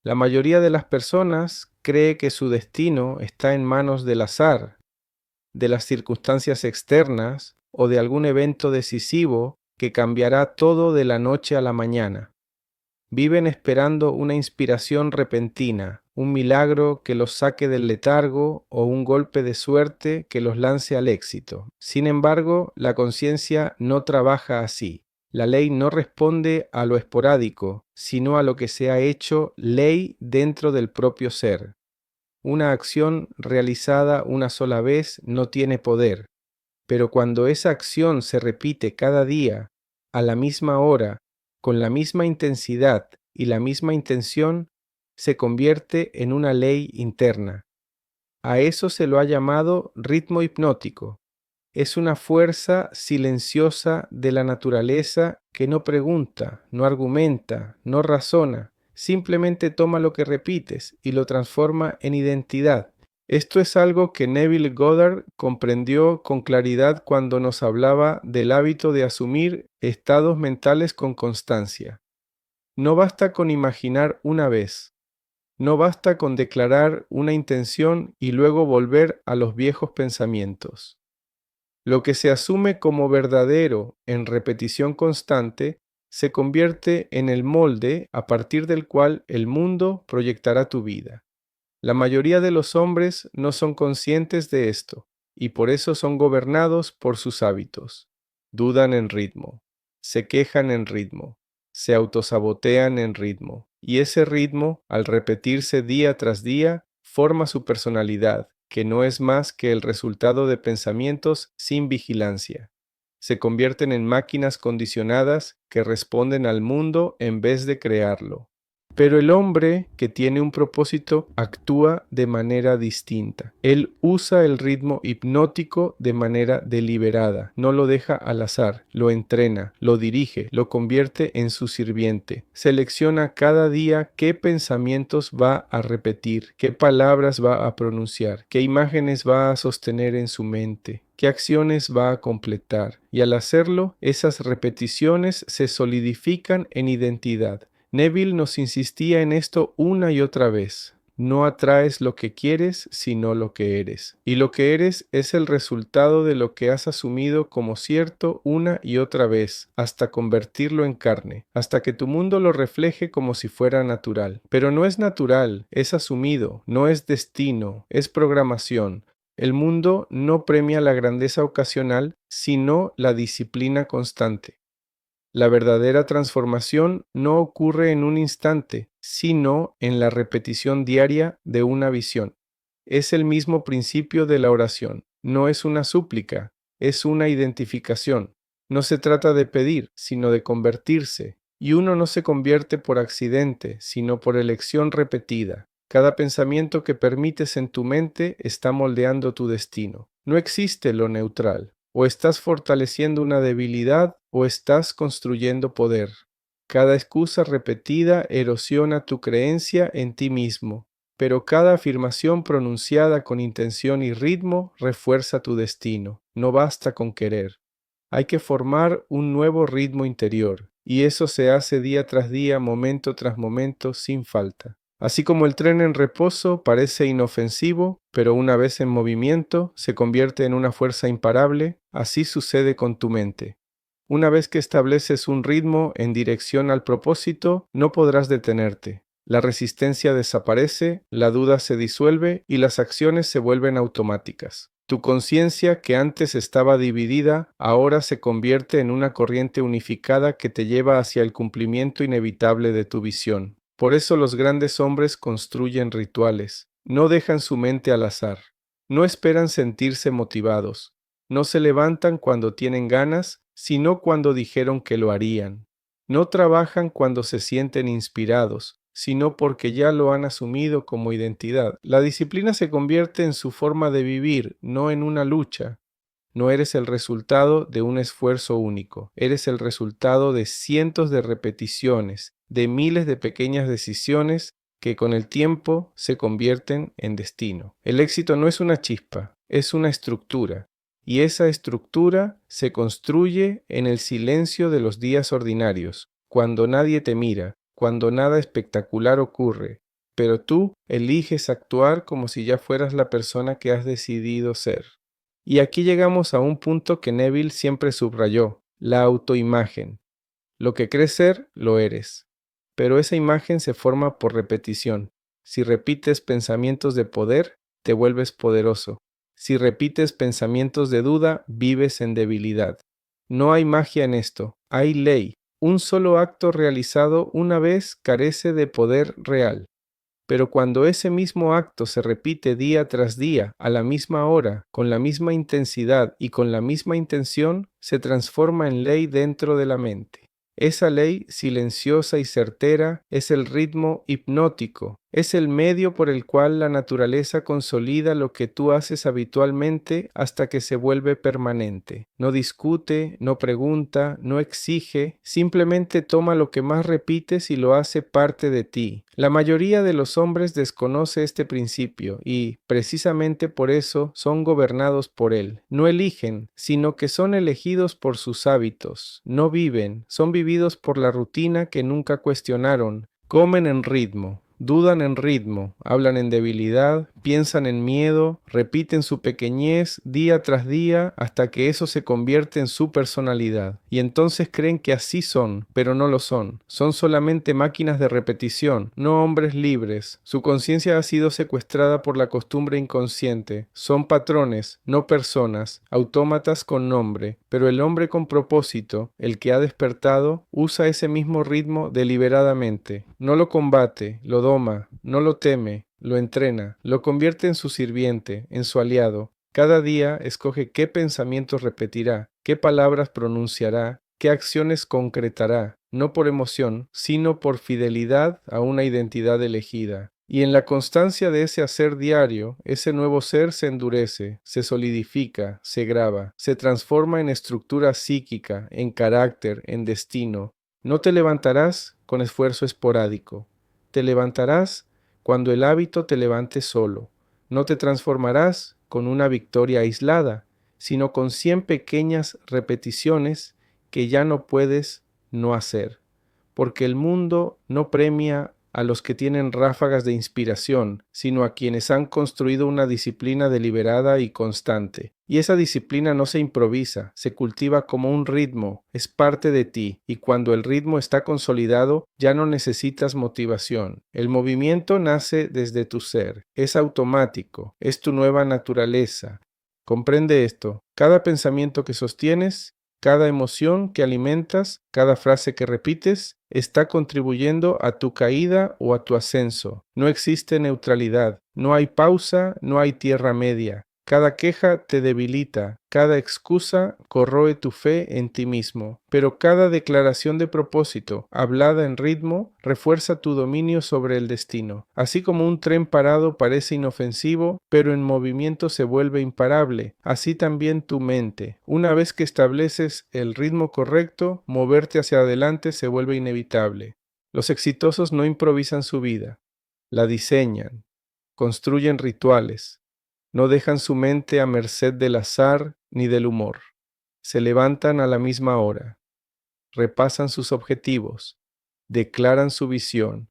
La mayoría de las personas cree que su destino está en manos del azar, de las circunstancias externas o de algún evento decisivo que cambiará todo de la noche a la mañana. Viven esperando una inspiración repentina, un milagro que los saque del letargo o un golpe de suerte que los lance al éxito. Sin embargo, la conciencia no trabaja así. La ley no responde a lo esporádico, sino a lo que se ha hecho ley dentro del propio ser. Una acción realizada una sola vez no tiene poder, pero cuando esa acción se repite cada día, a la misma hora, con la misma intensidad y la misma intención, se convierte en una ley interna. A eso se lo ha llamado ritmo hipnótico. Es una fuerza silenciosa de la naturaleza que no pregunta, no argumenta, no razona, simplemente toma lo que repites y lo transforma en identidad. Esto es algo que Neville Goddard comprendió con claridad cuando nos hablaba del hábito de asumir estados mentales con constancia. No basta con imaginar una vez, no basta con declarar una intención y luego volver a los viejos pensamientos. Lo que se asume como verdadero en repetición constante se convierte en el molde a partir del cual el mundo proyectará tu vida. La mayoría de los hombres no son conscientes de esto y por eso son gobernados por sus hábitos. Dudan en ritmo, se quejan en ritmo, se autosabotean en ritmo y ese ritmo, al repetirse día tras día, forma su personalidad, que no es más que el resultado de pensamientos sin vigilancia. Se convierten en máquinas condicionadas que responden al mundo en vez de crearlo. Pero el hombre que tiene un propósito actúa de manera distinta. Él usa el ritmo hipnótico de manera deliberada, no lo deja al azar, lo entrena, lo dirige, lo convierte en su sirviente. Selecciona cada día qué pensamientos va a repetir, qué palabras va a pronunciar, qué imágenes va a sostener en su mente, qué acciones va a completar. Y al hacerlo, esas repeticiones se solidifican en identidad. Neville nos insistía en esto una y otra vez. No atraes lo que quieres, sino lo que eres. Y lo que eres es el resultado de lo que has asumido como cierto una y otra vez, hasta convertirlo en carne, hasta que tu mundo lo refleje como si fuera natural. Pero no es natural, es asumido, no es destino, es programación. El mundo no premia la grandeza ocasional, sino la disciplina constante. La verdadera transformación no ocurre en un instante, sino en la repetición diaria de una visión. Es el mismo principio de la oración. No es una súplica, es una identificación. No se trata de pedir, sino de convertirse. Y uno no se convierte por accidente, sino por elección repetida. Cada pensamiento que permites en tu mente está moldeando tu destino. No existe lo neutral. O estás fortaleciendo una debilidad o estás construyendo poder. Cada excusa repetida erosiona tu creencia en ti mismo, pero cada afirmación pronunciada con intención y ritmo refuerza tu destino. No basta con querer. Hay que formar un nuevo ritmo interior, y eso se hace día tras día, momento tras momento, sin falta. Así como el tren en reposo parece inofensivo, pero una vez en movimiento se convierte en una fuerza imparable, así sucede con tu mente. Una vez que estableces un ritmo en dirección al propósito, no podrás detenerte. La resistencia desaparece, la duda se disuelve y las acciones se vuelven automáticas. Tu conciencia, que antes estaba dividida, ahora se convierte en una corriente unificada que te lleva hacia el cumplimiento inevitable de tu visión. Por eso los grandes hombres construyen rituales, no dejan su mente al azar, no esperan sentirse motivados, no se levantan cuando tienen ganas, sino cuando dijeron que lo harían. No trabajan cuando se sienten inspirados, sino porque ya lo han asumido como identidad. La disciplina se convierte en su forma de vivir, no en una lucha. No eres el resultado de un esfuerzo único, eres el resultado de cientos de repeticiones, de miles de pequeñas decisiones que con el tiempo se convierten en destino. El éxito no es una chispa, es una estructura, y esa estructura se construye en el silencio de los días ordinarios, cuando nadie te mira, cuando nada espectacular ocurre, pero tú eliges actuar como si ya fueras la persona que has decidido ser. Y aquí llegamos a un punto que Neville siempre subrayó, la autoimagen. Lo que crees ser, lo eres. Pero esa imagen se forma por repetición. Si repites pensamientos de poder, te vuelves poderoso. Si repites pensamientos de duda, vives en debilidad. No hay magia en esto, hay ley. Un solo acto realizado una vez carece de poder real. Pero cuando ese mismo acto se repite día tras día, a la misma hora, con la misma intensidad y con la misma intención, se transforma en ley dentro de la mente. Esa ley silenciosa y certera es el ritmo hipnótico, es el medio por el cual la naturaleza consolida lo que tú haces habitualmente hasta que se vuelve permanente. No discute, no pregunta, no exige, simplemente toma lo que más repites y lo hace parte de ti. La mayoría de los hombres desconoce este principio y, precisamente por eso, son gobernados por él. No eligen, sino que son elegidos por sus hábitos. No viven, son vividos por la rutina que nunca cuestionaron. Comen en ritmo, dudan en ritmo, hablan en debilidad, piensan en miedo, repiten su pequeñez día tras día hasta que eso se convierte en su personalidad. Y entonces creen que así son, pero no lo son. Son solamente máquinas de repetición, no hombres libres. Su conciencia ha sido secuestrada por la costumbre inconsciente. Son patrones, no personas, autómatas con nombre. Pero el hombre con propósito, el que ha despertado, usa ese mismo ritmo deliberadamente. No lo combate, lo doma, no lo teme, lo entrena, lo convierte en su sirviente, en su aliado. Cada día escoge qué pensamientos repetirá, qué palabras pronunciará, qué acciones concretará, no por emoción, sino por fidelidad a una identidad elegida. Y en la constancia de ese hacer diario, ese nuevo ser se endurece, se solidifica, se graba, se transforma en estructura psíquica, en carácter, en destino. No te levantarás con esfuerzo esporádico. Te levantarás cuando el hábito te levante solo. No te transformarás con una victoria aislada, sino con 100 pequeñas repeticiones que ya no puedes no hacer. Porque el mundo no premia a los que tienen ráfagas de inspiración, sino a quienes han construido una disciplina deliberada y constante. Y esa disciplina no se improvisa, se cultiva como un ritmo, es parte de ti, y cuando el ritmo está consolidado, ya no necesitas motivación. El movimiento nace desde tu ser, es automático, es tu nueva naturaleza. Comprende esto, cada pensamiento que sostienes, cada emoción que alimentas, cada frase que repites, está contribuyendo a tu caída o a tu ascenso. No existe neutralidad, no hay pausa, no hay tierra media. Cada queja te debilita, cada excusa corroe tu fe en ti mismo, pero cada declaración de propósito, hablada en ritmo, refuerza tu dominio sobre el destino. Así como un tren parado parece inofensivo, pero en movimiento se vuelve imparable, así también tu mente. Una vez que estableces el ritmo correcto, moverte hacia adelante se vuelve inevitable. Los exitosos no improvisan su vida, la diseñan, construyen rituales. No dejan su mente a merced del azar ni del humor. Se levantan a la misma hora, repasan sus objetivos, declaran su visión,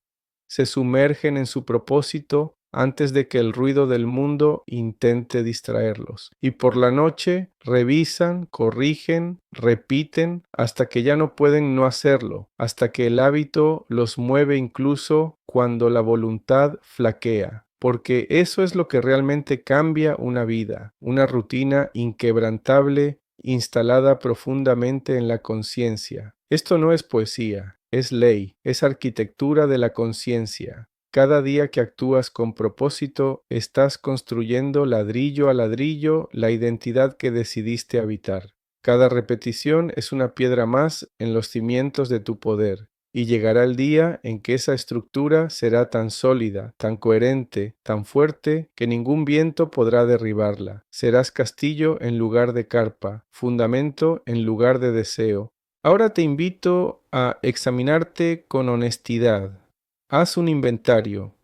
se sumergen en su propósito antes de que el ruido del mundo intente distraerlos. Y por la noche revisan, corrigen, repiten hasta que ya no pueden no hacerlo, hasta que el hábito los mueve incluso cuando la voluntad flaquea. Porque eso es lo que realmente cambia una vida, una rutina inquebrantable instalada profundamente en la conciencia. Esto no es poesía, es ley, es arquitectura de la conciencia. Cada día que actúas con propósito, estás construyendo ladrillo a ladrillo la identidad que decidiste habitar. Cada repetición es una piedra más en los cimientos de tu poder. Y llegará el día en que esa estructura será tan sólida, tan coherente, tan fuerte, que ningún viento podrá derribarla. Serás castillo en lugar de carpa, fundamento en lugar de deseo. Ahora te invito a examinarte con honestidad. Haz un inventario.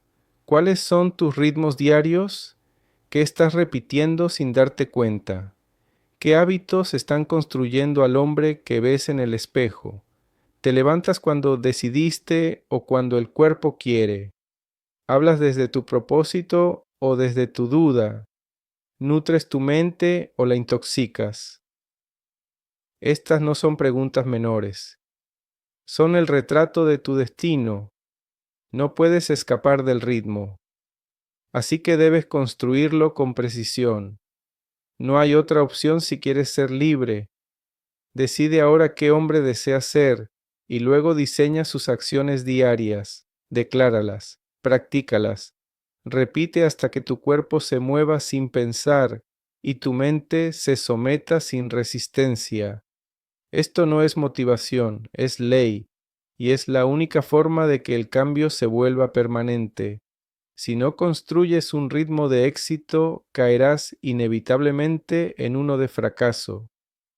¿Cuáles son tus ritmos diarios? ¿Qué estás repitiendo sin darte cuenta? ¿Qué hábitos están construyendo al hombre que ves en el espejo? ¿Te levantas cuando decidiste o cuando el cuerpo quiere? ¿Hablas desde tu propósito o desde tu duda? ¿Nutres tu mente o la intoxicas? Estas no son preguntas menores. Son el retrato de tu destino. No puedes escapar del ritmo. Así que debes construirlo con precisión. No hay otra opción si quieres ser libre. Decide ahora qué hombre deseas ser y luego diseña sus acciones diarias. Decláralas, practícalas. Repite hasta que tu cuerpo se mueva sin pensar y tu mente se someta sin resistencia. Esto no es motivación, es ley, y es la única forma de que el cambio se vuelva permanente. Si no construyes un ritmo de éxito, caerás inevitablemente en uno de fracaso,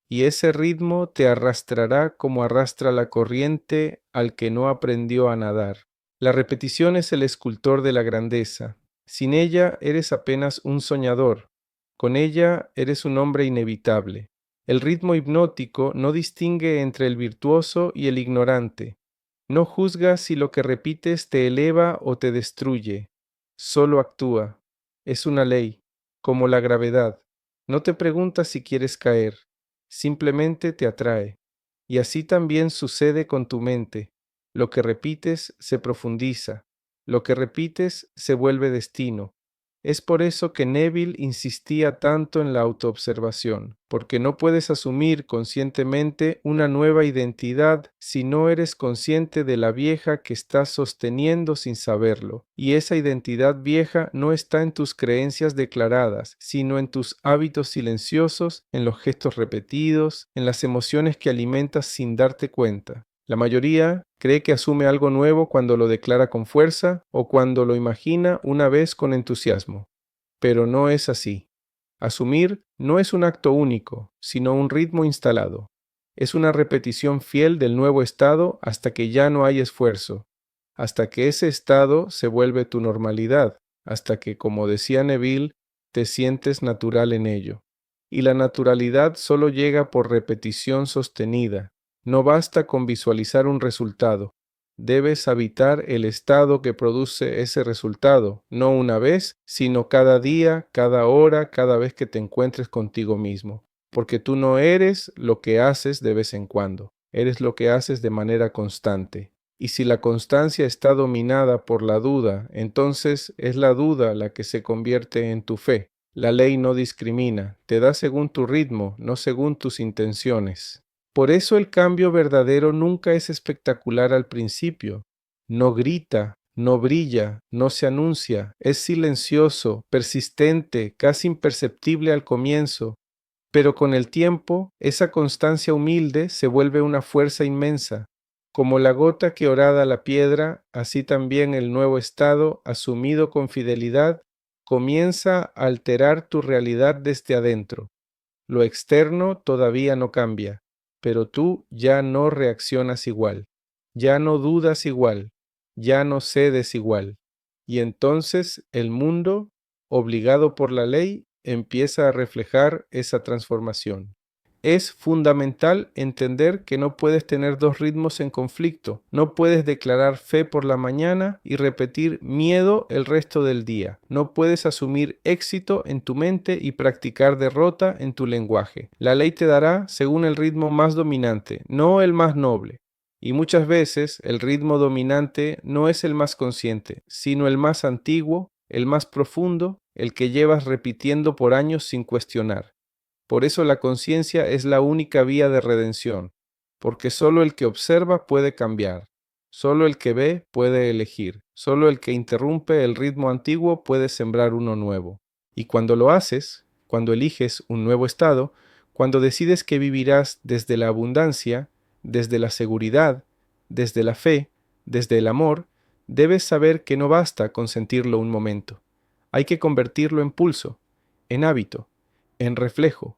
y ese ritmo te arrastrará como arrastra la corriente al que no aprendió a nadar. La repetición es el escultor de la grandeza. Sin ella eres apenas un soñador. Con ella eres un hombre inevitable. El ritmo hipnótico no distingue entre el virtuoso y el ignorante. No juzga si lo que repites te eleva o te destruye. Solo actúa. Es una ley, como la gravedad. No te preguntas si quieres caer, simplemente te atrae. Y así también sucede con tu mente. Lo que repites se profundiza. Lo que repites se vuelve destino. Es por eso que Neville insistía tanto en la autoobservación, porque no puedes asumir conscientemente una nueva identidad si no eres consciente de la vieja que estás sosteniendo sin saberlo. Y esa identidad vieja no está en tus creencias declaradas, sino en tus hábitos silenciosos, en los gestos repetidos, en las emociones que alimentas sin darte cuenta. La mayoría cree que asume algo nuevo cuando lo declara con fuerza o cuando lo imagina una vez con entusiasmo. Pero no es así. Asumir no es un acto único, sino un ritmo instalado. Es una repetición fiel del nuevo estado hasta que ya no hay esfuerzo, hasta que ese estado se vuelve tu normalidad, hasta que, como decía Neville, te sientes natural en ello. Y la naturalidad solo llega por repetición sostenida. No basta con visualizar un resultado. Debes habitar el estado que produce ese resultado, no una vez, sino cada día, cada hora, cada vez que te encuentres contigo mismo. Porque tú no eres lo que haces de vez en cuando, eres lo que haces de manera constante. Y si la constancia está dominada por la duda, entonces es la duda la que se convierte en tu fe. La ley no discrimina, te da según tu ritmo, no según tus intenciones. Por eso el cambio verdadero nunca es espectacular al principio. No grita, no brilla, no se anuncia, es silencioso, persistente, casi imperceptible al comienzo, pero con el tiempo esa constancia humilde se vuelve una fuerza inmensa. Como la gota que horada la piedra, así también el nuevo estado, asumido con fidelidad, comienza a alterar tu realidad desde adentro. Lo externo todavía no cambia, pero tú ya no reaccionas igual, ya no dudas igual, ya no cedes igual. Y entonces el mundo, obligado por la ley, empieza a reflejar esa transformación. Es fundamental entender que no puedes tener dos ritmos en conflicto. No puedes declarar fe por la mañana y repetir miedo el resto del día. No puedes asumir éxito en tu mente y practicar derrota en tu lenguaje. La ley te dará según el ritmo más dominante, no el más noble. Y muchas veces el ritmo dominante no es el más consciente, sino el más antiguo, el más profundo, el que llevas repitiendo por años sin cuestionar. Por eso la conciencia es la única vía de redención, porque solo el que observa puede cambiar, solo el que ve puede elegir, solo el que interrumpe el ritmo antiguo puede sembrar uno nuevo. Y cuando lo haces, cuando eliges un nuevo estado, cuando decides que vivirás desde la abundancia, desde la seguridad, desde la fe, desde el amor, debes saber que no basta con sentirlo un momento. Hay que convertirlo en pulso, en hábito, en reflejo,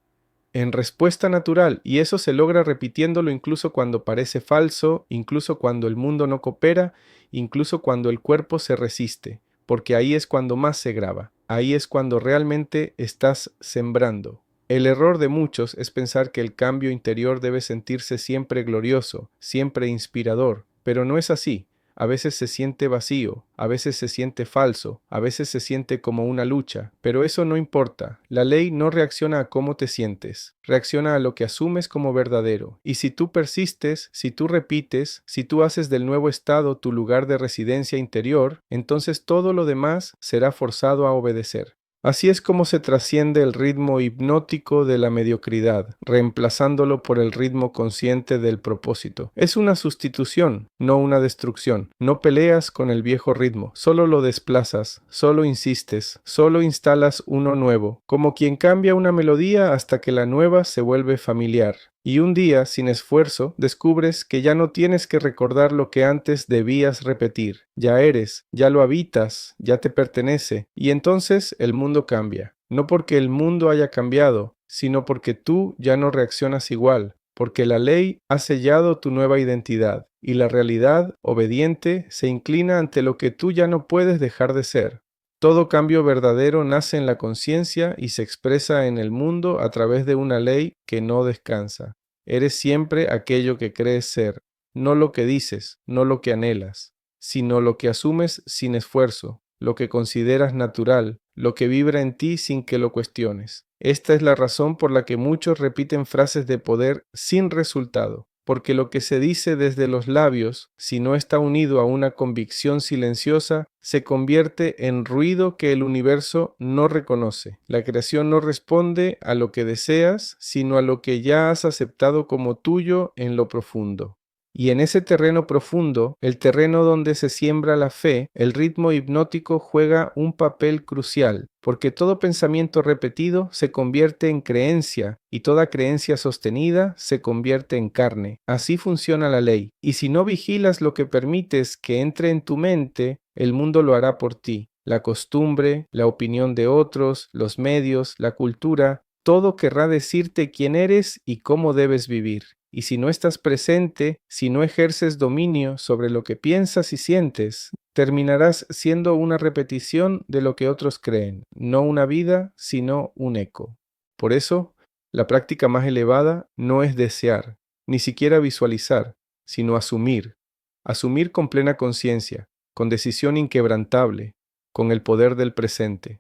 en respuesta natural, y eso se logra repitiéndolo incluso cuando parece falso, incluso cuando el mundo no coopera, incluso cuando el cuerpo se resiste, porque ahí es cuando más se graba, ahí es cuando realmente estás sembrando. El error de muchos es pensar que el cambio interior debe sentirse siempre glorioso, siempre inspirador, pero no es así. a veces se siente vacío, a veces se siente falso, a veces se siente como una lucha, pero eso no importa. La ley no reacciona a cómo te sientes, reacciona a lo que asumes como verdadero. Y si tú persistes, si tú repites, si tú haces del nuevo estado tu lugar de residencia interior, entonces todo lo demás será forzado a obedecer. Así es como se trasciende el ritmo hipnótico de la mediocridad, reemplazándolo por el ritmo consciente del propósito. Es una sustitución, no una destrucción. No peleas con el viejo ritmo, solo lo desplazas, solo insistes, solo instalas uno nuevo, como quien cambia una melodía hasta que la nueva se vuelve familiar. Y un día, sin esfuerzo, descubres que ya no tienes que recordar lo que antes debías repetir. Ya eres, ya lo habitas, ya te pertenece. Y entonces el mundo cambia. No porque el mundo haya cambiado, sino porque tú ya no reaccionas igual, porque la ley ha sellado tu nueva identidad, y la realidad, obediente, se inclina ante lo que tú ya no puedes dejar de ser. Todo cambio verdadero nace en la conciencia y se expresa en el mundo a través de una ley que no descansa. Eres siempre aquello que crees ser, no lo que dices, no lo que anhelas, sino lo que asumes sin esfuerzo, lo que consideras natural, lo que vibra en ti sin que lo cuestiones. Esta es la razón por la que muchos repiten frases de poder sin resultado. Porque lo que se dice desde los labios, si no está unido a una convicción silenciosa, se convierte en ruido que el universo no reconoce. La creación no responde a lo que deseas, sino a lo que ya has aceptado como tuyo en lo profundo. Y en ese terreno profundo, el terreno donde se siembra la fe, el ritmo hipnótico juega un papel crucial, porque todo pensamiento repetido se convierte en creencia y toda creencia sostenida se convierte en carne. Así funciona la ley. Y si no vigilas lo que permites que entre en tu mente, el mundo lo hará por ti. La costumbre, la opinión de otros, los medios, la cultura, todo querrá decirte quién eres y cómo debes vivir. Y si no estás presente, si no ejerces dominio sobre lo que piensas y sientes, terminarás siendo una repetición de lo que otros creen, no una vida, sino un eco. Por eso, la práctica más elevada no es desear, ni siquiera visualizar, sino asumir. Asumir con plena conciencia, con decisión inquebrantable, con el poder del presente.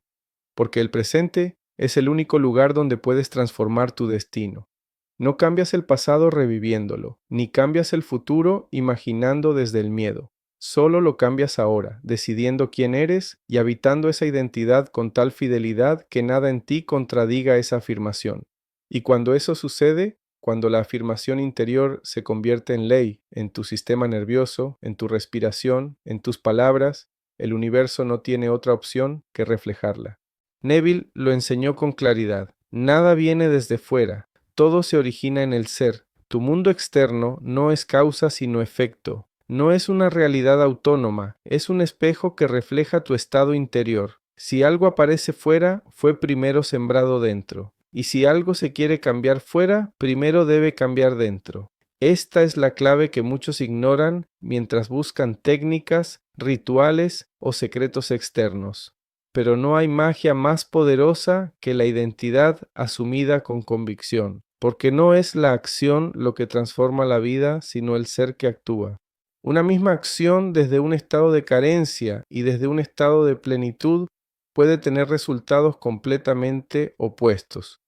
Porque el presente es el único lugar donde puedes transformar tu destino. No cambias el pasado reviviéndolo, ni cambias el futuro imaginando desde el miedo. Solo lo cambias ahora, decidiendo quién eres y habitando esa identidad con tal fidelidad que nada en ti contradiga esa afirmación. Y cuando eso sucede, cuando la afirmación interior se convierte en ley, en tu sistema nervioso, en tu respiración, en tus palabras, el universo no tiene otra opción que reflejarla. Neville lo enseñó con claridad. Nada viene desde fuera. Todo se origina en el ser. Tu mundo externo no es causa sino efecto. No es una realidad autónoma, es un espejo que refleja tu estado interior. Si algo aparece fuera, fue primero sembrado dentro. Y si algo se quiere cambiar fuera, primero debe cambiar dentro. Esta es la clave que muchos ignoran mientras buscan técnicas, rituales o secretos externos. Pero no hay magia más poderosa que la identidad asumida con convicción. Porque no es la acción lo que transforma la vida, sino el ser que actúa. Una misma acción desde un estado de carencia y desde un estado de plenitud puede tener resultados completamente opuestos,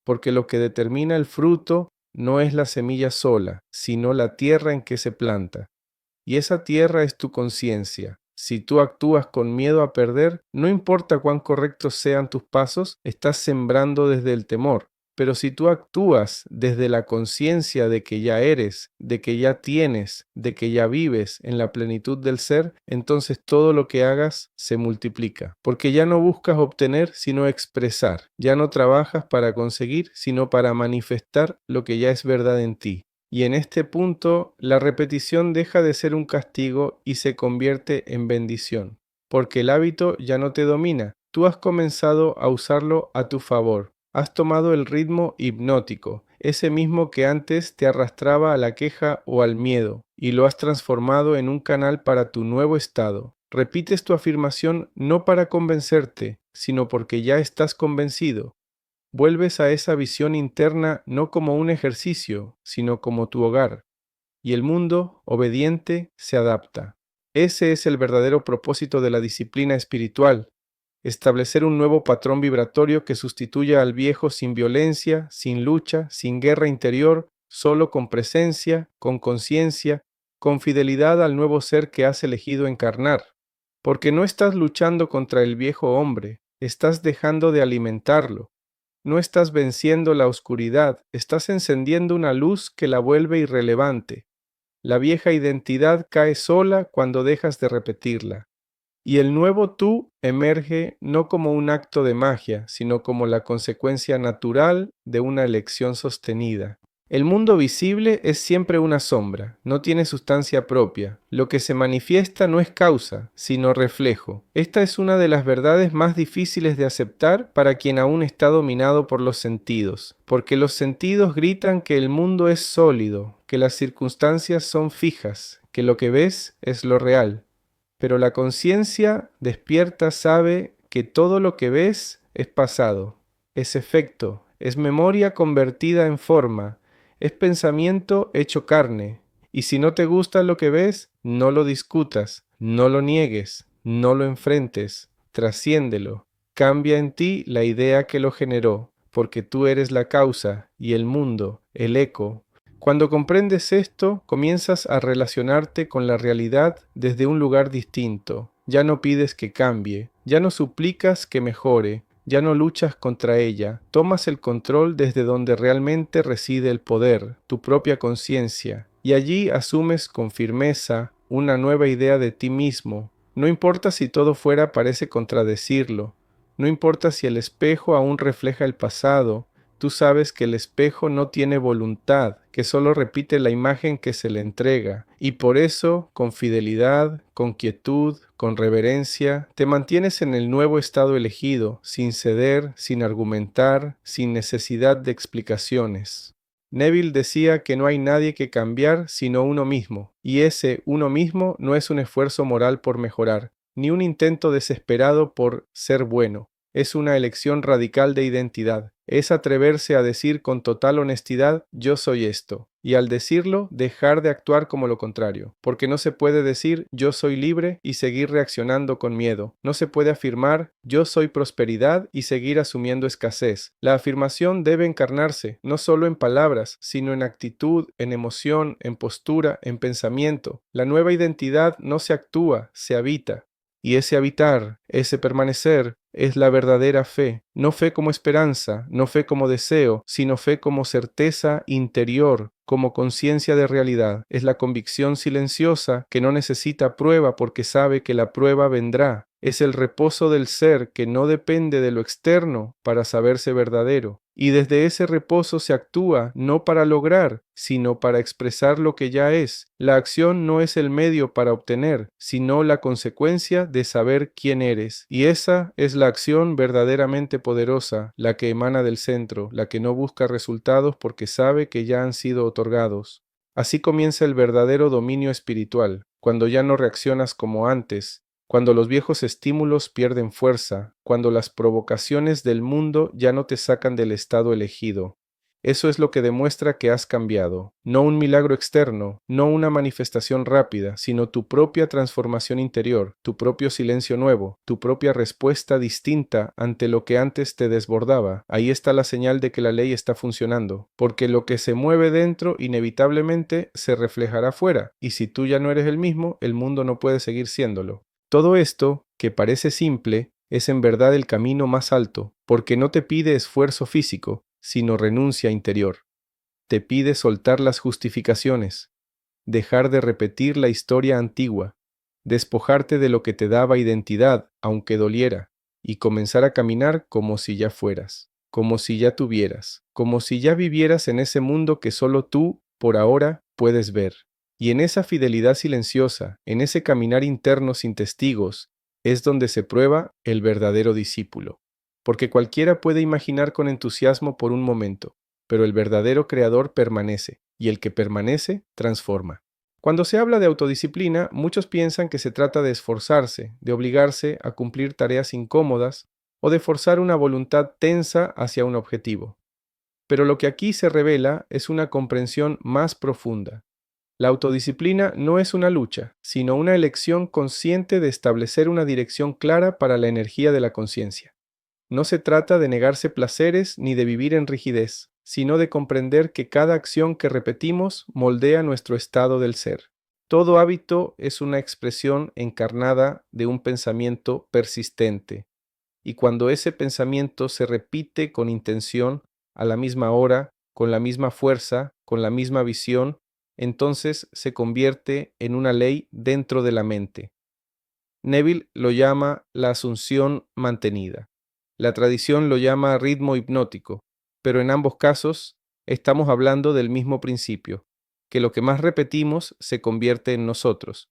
porque lo que determina el fruto no es la semilla sola, sino la tierra en que se planta. Y esa tierra es tu conciencia. Si tú actúas con miedo a perder, no importa cuán correctos sean tus pasos, estás sembrando desde el temor. Pero si tú actúas desde la conciencia de que ya eres, de que ya tienes, de que ya vives en la plenitud del ser, entonces todo lo que hagas se multiplica. Porque ya no buscas obtener, sino expresar. Ya no trabajas para conseguir, sino para manifestar lo que ya es verdad en ti. Y en este punto, la repetición deja de ser un castigo y se convierte en bendición, porque el hábito ya no te domina. Tú has comenzado a usarlo a tu favor. Has tomado el ritmo hipnótico, ese mismo que antes te arrastraba a la queja o al miedo, y lo has transformado en un canal para tu nuevo estado. Repites tu afirmación no para convencerte, sino porque ya estás convencido. Vuelves a esa visión interna no como un ejercicio, sino como tu hogar, y el mundo, obediente, se adapta. Ese es el verdadero propósito de la disciplina espiritual: establecer un nuevo patrón vibratorio que sustituya al viejo sin violencia, sin lucha, sin guerra interior, solo con presencia, con conciencia, con fidelidad al nuevo ser que has elegido encarnar. Porque no estás luchando contra el viejo hombre, estás dejando de alimentarlo. No estás venciendo la oscuridad, estás encendiendo una luz que la vuelve irrelevante. La vieja identidad cae sola cuando dejas de repetirla. Y el nuevo tú emerge no como un acto de magia, sino como la consecuencia natural de una elección sostenida. El mundo visible es siempre una sombra, no tiene sustancia propia. Lo que se manifiesta no es causa, sino reflejo. Esta es una de las verdades más difíciles de aceptar para quien aún está dominado por los sentidos, porque los sentidos gritan que el mundo es sólido, que las circunstancias son fijas, que lo que ves es lo real. Pero la conciencia despierta sabe que todo lo que ves es pasado, es efecto, es memoria convertida en forma, es pensamiento hecho carne. Y si no te gusta lo que ves, no lo discutas, no lo niegues, no lo enfrentes, trasciéndelo. Cambia en ti la idea que lo generó, porque tú eres la causa y el mundo, el eco. Cuando comprendes esto, comienzas a relacionarte con la realidad desde un lugar distinto. Ya no pides que cambie, ya no suplicas que mejore, ya no luchas contra ella. Tomas el control desde donde realmente reside el poder, tu propia conciencia, y allí asumes con firmeza una nueva idea de ti mismo. No importa si todo fuera parece contradecirlo, no importa si el espejo aún refleja el pasado. Tú sabes que el espejo no tiene voluntad, que solo repite la imagen que se le entrega, y por eso, con fidelidad, con quietud, con reverencia, te mantienes en el nuevo estado elegido, sin ceder, sin argumentar, sin necesidad de explicaciones. Neville decía que no hay nadie que cambiar sino uno mismo, y ese uno mismo no es un esfuerzo moral por mejorar, ni un intento desesperado por ser bueno. Es una elección radical de identidad. Es atreverse a decir con total honestidad: yo soy esto. Y al decirlo, dejar de actuar como lo contrario. Porque no se puede decir yo soy libre y seguir reaccionando con miedo. No se puede afirmar yo soy prosperidad y seguir asumiendo escasez. La afirmación debe encarnarse, no solo en palabras, sino en actitud, en emoción, en postura, en pensamiento. La nueva identidad no se actúa, se habita. Y ese habitar, ese permanecer, es la verdadera fe. No fe como esperanza, no fe como deseo, sino fe como certeza interior, como conciencia de realidad. Es la convicción silenciosa que no necesita prueba porque sabe que la prueba vendrá. Es el reposo del ser que no depende de lo externo para saberse verdadero. Y desde ese reposo se actúa no para lograr, sino para expresar lo que ya es. La acción no es el medio para obtener, sino la consecuencia de saber quién eres. Y esa es la acción verdaderamente poderosa, la que emana del centro, la que no busca resultados porque sabe que ya han sido otorgados. Así comienza el verdadero dominio espiritual, cuando ya no reaccionas como antes, cuando los viejos estímulos pierden fuerza, cuando las provocaciones del mundo ya no te sacan del estado elegido. Eso es lo que demuestra que has cambiado, no un milagro externo, no una manifestación rápida, sino tu propia transformación interior, tu propio silencio nuevo, tu propia respuesta distinta ante lo que antes te desbordaba. Ahí está la señal de que la ley está funcionando, porque lo que se mueve dentro inevitablemente se reflejará fuera, y si tú ya no eres el mismo, el mundo no puede seguir siéndolo. Todo esto, que parece simple, es en verdad el camino más alto, porque no te pide esfuerzo físico, sino renuncia interior. Te pide soltar las justificaciones, dejar de repetir la historia antigua, despojarte de lo que te daba identidad, aunque doliera, y comenzar a caminar como si ya fueras, como si ya tuvieras, como si ya vivieras en ese mundo que solo tú, por ahora, puedes ver. Y en esa fidelidad silenciosa, en ese caminar interno sin testigos, es donde se prueba el verdadero discípulo. Porque cualquiera puede imaginar con entusiasmo por un momento, pero el verdadero creador permanece, y el que permanece transforma. Cuando se habla de autodisciplina, muchos piensan que se trata de esforzarse, de obligarse a cumplir tareas incómodas o de forzar una voluntad tensa hacia un objetivo. Pero lo que aquí se revela es una comprensión más profunda. La autodisciplina no es una lucha, sino una elección consciente de establecer una dirección clara para la energía de la conciencia. No se trata de negarse placeres ni de vivir en rigidez, sino de comprender que cada acción que repetimos moldea nuestro estado del ser. Todo hábito es una expresión encarnada de un pensamiento persistente, y cuando ese pensamiento se repite con intención, a la misma hora, con la misma fuerza, con la misma visión, entonces se convierte en una ley dentro de la mente. Neville lo llama la asunción mantenida. La tradición lo llama ritmo hipnótico, pero en ambos casos estamos hablando del mismo principio, que lo que más repetimos se convierte en nosotros,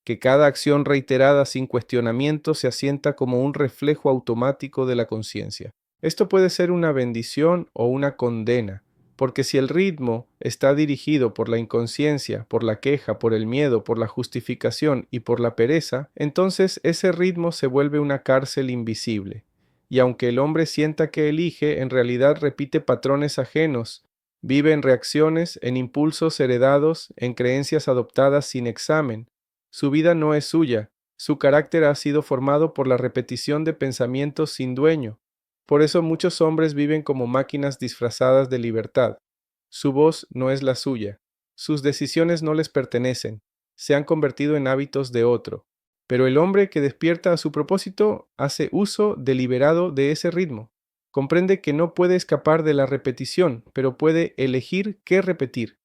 que cada acción reiterada sin cuestionamiento se asienta como un reflejo automático de la conciencia. Esto puede ser una bendición o una condena, porque si el ritmo está dirigido por la inconsciencia, por la queja, por el miedo, por la justificación y por la pereza, entonces ese ritmo se vuelve una cárcel invisible. Y aunque el hombre sienta que elige, en realidad repite patrones ajenos, vive en reacciones, en impulsos heredados, en creencias adoptadas sin examen. Su vida no es suya, su carácter ha sido formado por la repetición de pensamientos sin dueño. Por eso muchos hombres viven como máquinas disfrazadas de libertad. Su voz no es la suya, sus decisiones no les pertenecen, se han convertido en hábitos de otro. Pero el hombre que despierta a su propósito hace uso deliberado de ese ritmo. Comprende que no puede escapar de la repetición, pero puede elegir qué repetir.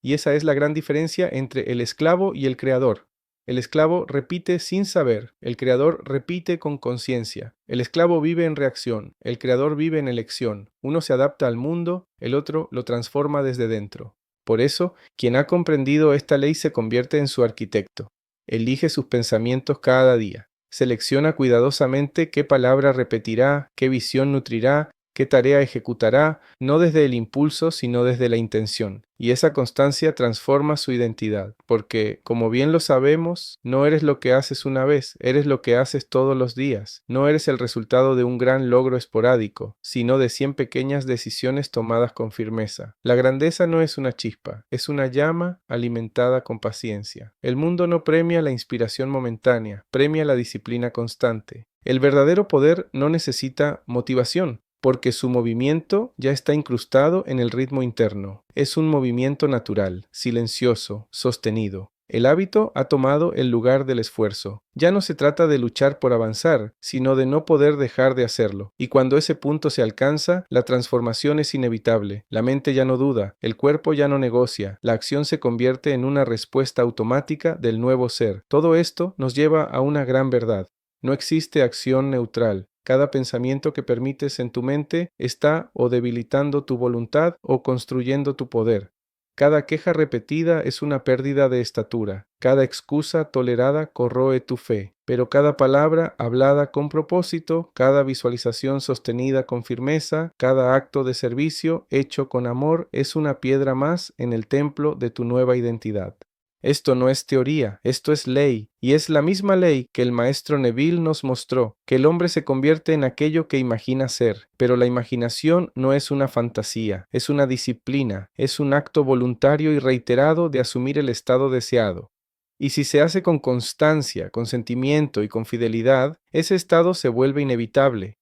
Y esa es la gran diferencia entre el esclavo y el creador. El esclavo repite sin saber, el creador repite con conciencia. El esclavo vive en reacción, el creador vive en elección. Uno se adapta al mundo, el otro lo transforma desde dentro. Por eso, quien ha comprendido esta ley se convierte en su arquitecto. Elige sus pensamientos cada día. Selecciona cuidadosamente qué palabra repetirá, qué visión nutrirá, qué tarea ejecutará, no desde el impulso, sino desde la intención. Y esa constancia transforma su identidad, porque, como bien lo sabemos, no eres lo que haces una vez, eres lo que haces todos los días. No eres el resultado de un gran logro esporádico, sino de 100 pequeñas decisiones tomadas con firmeza. La grandeza no es una chispa, es una llama alimentada con paciencia. El mundo no premia la inspiración momentánea, premia la disciplina constante. El verdadero poder no necesita motivación, porque su movimiento ya está incrustado en el ritmo interno. Es un movimiento natural, silencioso, sostenido. El hábito ha tomado el lugar del esfuerzo. Ya no se trata de luchar por avanzar, sino de no poder dejar de hacerlo. Y cuando ese punto se alcanza, la transformación es inevitable. La mente ya no duda, el cuerpo ya no negocia, la acción se convierte en una respuesta automática del nuevo ser. Todo esto nos lleva a una gran verdad. No existe acción neutral. Cada pensamiento que permites en tu mente está o debilitando tu voluntad o construyendo tu poder. Cada queja repetida es una pérdida de estatura. Cada excusa tolerada corroe tu fe. Pero cada palabra hablada con propósito, cada visualización sostenida con firmeza, cada acto de servicio hecho con amor es una piedra más en el templo de tu nueva identidad. Esto no es teoría, esto es ley, y es la misma ley que el maestro Neville nos mostró, que el hombre se convierte en aquello que imagina ser, pero la imaginación no es una fantasía, es una disciplina, es un acto voluntario y reiterado de asumir el estado deseado. Y si se hace con constancia, con sentimiento y con fidelidad, ese estado se vuelve inevitable.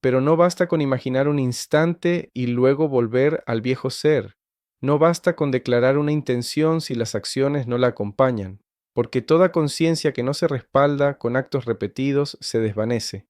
Pero no basta con imaginar un instante y luego volver al viejo ser. No basta con declarar una intención si las acciones no la acompañan, porque toda conciencia que no se respalda con actos repetidos se desvanece.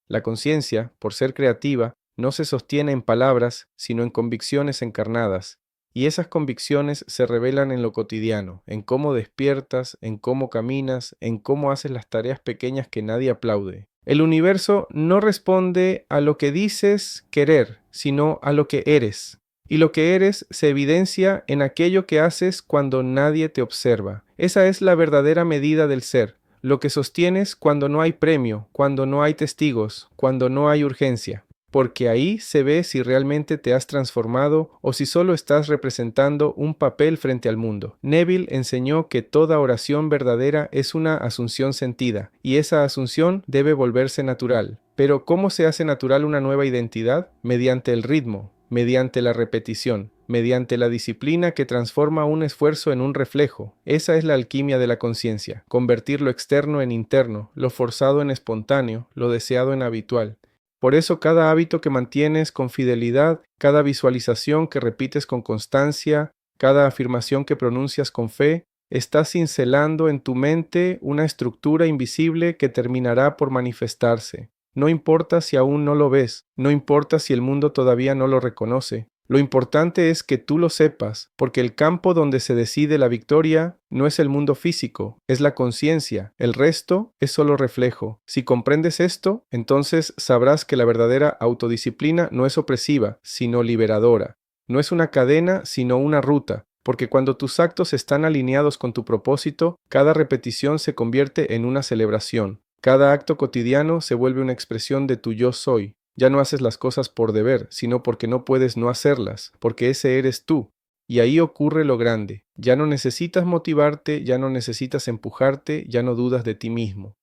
La conciencia, por ser creativa, no se sostiene en palabras, sino en convicciones encarnadas, y esas convicciones se revelan en lo cotidiano, en cómo despiertas, en cómo caminas, en cómo haces las tareas pequeñas que nadie aplaude. El universo no responde a lo que dices querer, sino a lo que eres. Y lo que eres se evidencia en aquello que haces cuando nadie te observa. Esa es la verdadera medida del ser, lo que sostienes cuando no hay premio, cuando no hay testigos, cuando no hay urgencia. Porque ahí se ve si realmente te has transformado o si solo estás representando un papel frente al mundo. Neville enseñó que toda oración verdadera es una asunción sentida, y esa asunción debe volverse natural. Pero ¿cómo se hace natural una nueva identidad? Mediante el ritmo. mediante la repetición, mediante la disciplina que transforma un esfuerzo en un reflejo. Esa es la alquimia de la conciencia, convertir lo externo en interno, lo forzado en espontáneo, lo deseado en habitual. Por eso cada hábito que mantienes con fidelidad, cada visualización que repites con constancia, cada afirmación que pronuncias con fe, estás cincelando en tu mente una estructura invisible que terminará por manifestarse. No importa si aún no lo ves, no importa si el mundo todavía no lo reconoce. Lo importante es que tú lo sepas, porque el campo donde se decide la victoria no es el mundo físico, es la conciencia. El resto es solo reflejo. Si comprendes esto, entonces sabrás que la verdadera autodisciplina no es opresiva, sino liberadora. No es una cadena, sino una ruta. Porque cuando tus actos están alineados con tu propósito, cada repetición se convierte en una celebración. Cada acto cotidiano se vuelve una expresión de tu yo soy. Ya no haces las cosas por deber, sino porque no puedes no hacerlas, porque ese eres tú. Y ahí ocurre lo grande. Ya no necesitas motivarte, ya no necesitas empujarte, ya no dudas de ti mismo.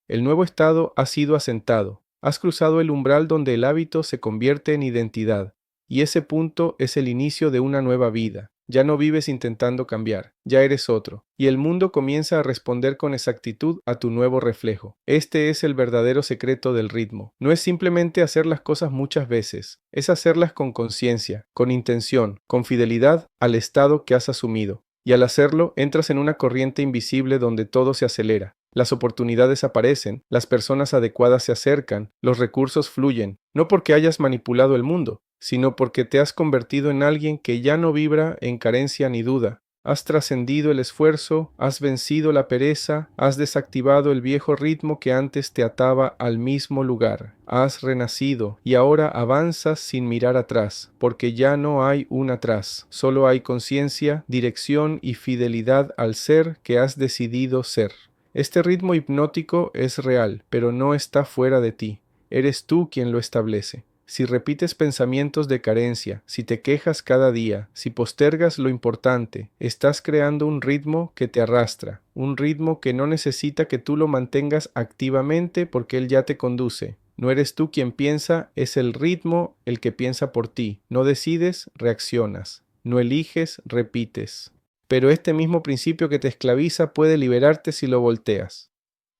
El nuevo estado ha sido asentado. Has cruzado el umbral donde el hábito se convierte en identidad. Y ese punto es el inicio de una nueva vida. Ya no vives intentando cambiar, ya eres otro, y el mundo comienza a responder con exactitud a tu nuevo reflejo. Este es el verdadero secreto del ritmo. No es simplemente hacer las cosas muchas veces, es hacerlas con conciencia, con intención, con fidelidad al estado que has asumido. Y al hacerlo, entras en una corriente invisible donde todo se acelera. Las oportunidades aparecen, las personas adecuadas se acercan, los recursos fluyen, no porque hayas manipulado el mundo, sino porque te has convertido en alguien que ya no vibra en carencia ni duda. Has trascendido el esfuerzo, has vencido la pereza, has desactivado el viejo ritmo que antes te ataba al mismo lugar. Has renacido y ahora avanzas sin mirar atrás, porque ya no hay un atrás, solo hay conciencia, dirección y fidelidad al ser que has decidido ser. Este ritmo hipnótico es real, pero no está fuera de ti. Eres tú quien lo establece. Si repites pensamientos de carencia, si te quejas cada día, si postergas lo importante, estás creando un ritmo que te arrastra, un ritmo que no necesita que tú lo mantengas activamente porque él ya te conduce. No eres tú quien piensa, es el ritmo el que piensa por ti. No decides, reaccionas. No eliges, repites. Pero este mismo principio que te esclaviza puede liberarte si lo volteas.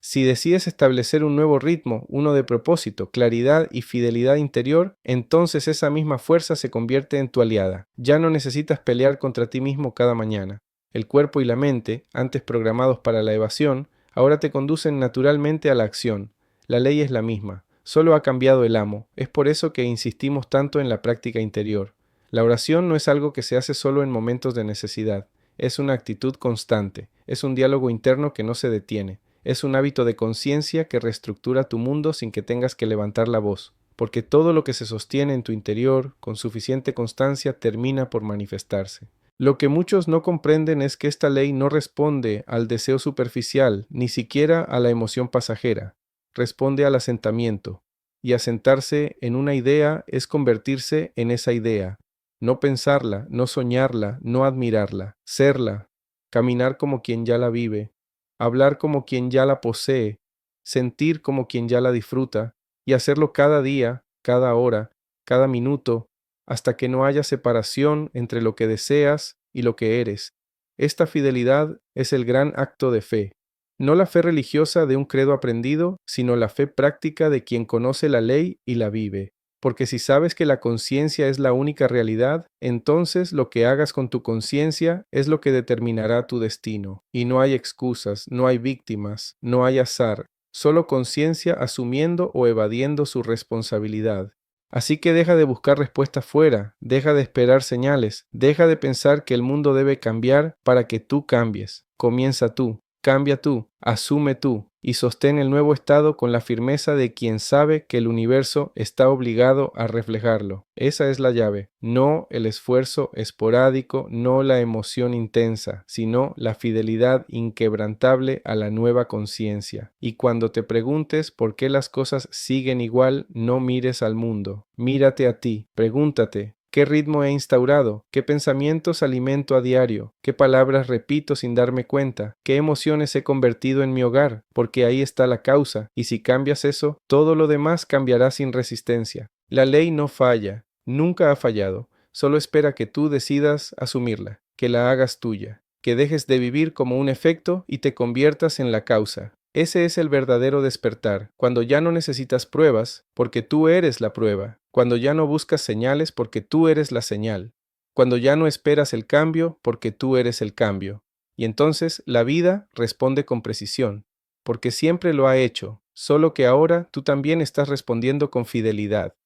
Si decides establecer un nuevo ritmo, uno de propósito, claridad y fidelidad interior, entonces esa misma fuerza se convierte en tu aliada. Ya no necesitas pelear contra ti mismo cada mañana. El cuerpo y la mente, antes programados para la evasión, ahora te conducen naturalmente a la acción. La ley es la misma, solo ha cambiado el amo. Es por eso que insistimos tanto en la práctica interior. La oración no es algo que se hace solo en momentos de necesidad. Es una actitud constante, es un diálogo interno que no se detiene. Es un hábito de conciencia que reestructura tu mundo sin que tengas que levantar la voz, porque todo lo que se sostiene en tu interior con suficiente constancia termina por manifestarse. Lo que muchos no comprenden es que esta ley no responde al deseo superficial, ni siquiera a la emoción pasajera, responde al asentamiento, y asentarse en una idea es convertirse en esa idea, no pensarla, no soñarla, no admirarla, serla, caminar como quien ya la vive, hablar como quien ya la posee, sentir como quien ya la disfruta, y hacerlo cada día, cada hora, cada minuto, hasta que no haya separación entre lo que deseas y lo que eres. Esta fidelidad es el gran acto de fe. No la fe religiosa de un credo aprendido, sino la fe práctica de quien conoce la ley y la vive. Porque si sabes que la conciencia es la única realidad, entonces lo que hagas con tu conciencia es lo que determinará tu destino. Y no hay excusas, no hay víctimas, no hay azar, solo conciencia asumiendo o evadiendo su responsabilidad. Así que deja de buscar respuestas fuera, deja de esperar señales, deja de pensar que el mundo debe cambiar para que tú cambies. Comienza tú. Cambia tú, asume tú y sostén el nuevo estado con la firmeza de quien sabe que el universo está obligado a reflejarlo. Esa es la llave, no el esfuerzo esporádico, no la emoción intensa, sino la fidelidad inquebrantable a la nueva conciencia. Y cuando te preguntes por qué las cosas siguen igual, no mires al mundo, mírate a ti, pregúntate. ¿Qué ritmo he instaurado? ¿Qué pensamientos alimento a diario? ¿Qué palabras repito sin darme cuenta? ¿Qué emociones he convertido en mi hogar? Porque ahí está la causa, y si cambias eso, todo lo demás cambiará sin resistencia. La ley no falla, Nunca ha fallado. Solo espera que tú decidas asumirla, que la hagas tuya, que dejes de vivir como un efecto y te conviertas en la causa. Ese es el verdadero despertar, cuando ya no necesitas pruebas, porque tú eres la prueba, cuando ya no buscas señales, porque tú eres la señal, cuando ya no esperas el cambio, porque tú eres el cambio. Y entonces la vida responde con precisión, porque siempre lo ha hecho, solo que ahora tú también estás respondiendo con fidelidad.